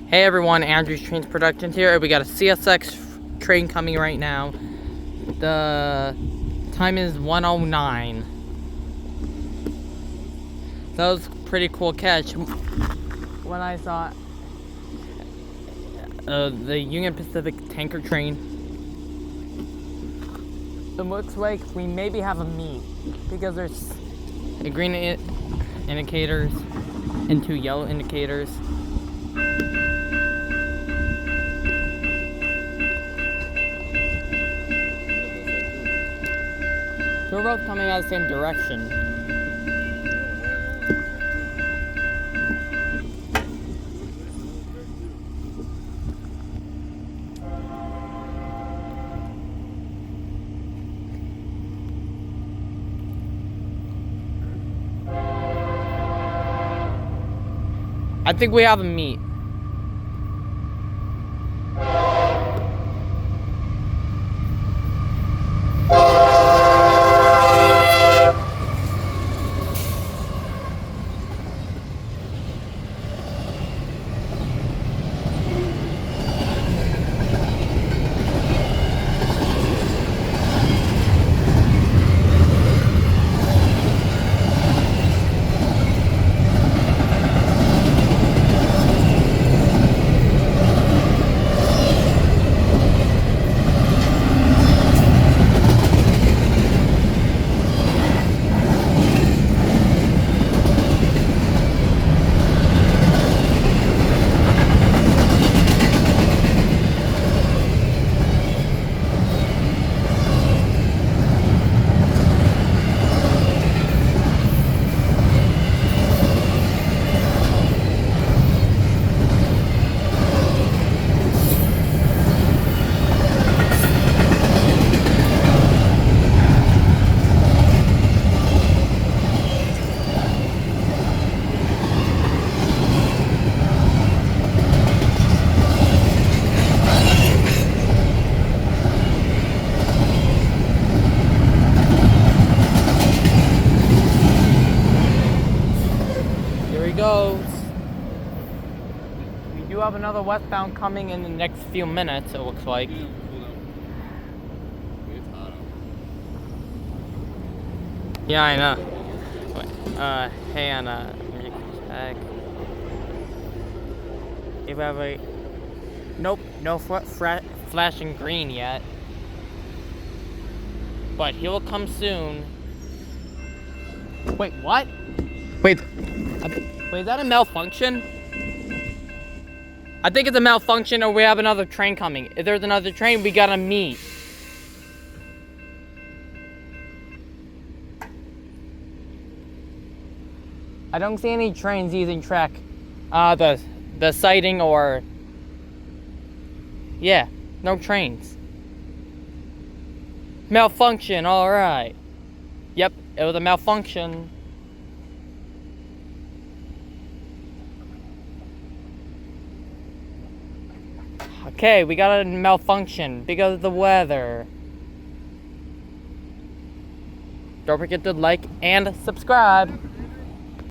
Hey everyone, Andrew's Trains Productions here. We got a CSX train coming right now. The time is 1:09. That was a pretty cool catch when I saw the Union Pacific tanker train. It looks like we maybe have a meet because there's a green indicators and two yellow indicators. We're both coming out of the same direction. I think we have a meet. Goes. We do have another westbound coming in the next few minutes, it looks like. Yeah, I know. Hey Anna, let me check. If we have a... Nope, no flashing green yet. But he will come soon. Wait, what? Wait, is that a malfunction? I think it's a malfunction, or we have another train coming. If there's another train, we gotta meet. I don't see any trains using track. The siding or... Yeah, no trains. Malfunction, alright. Yep, it was a malfunction. Okay, we got a malfunction because of the weather. Don't forget to like and subscribe.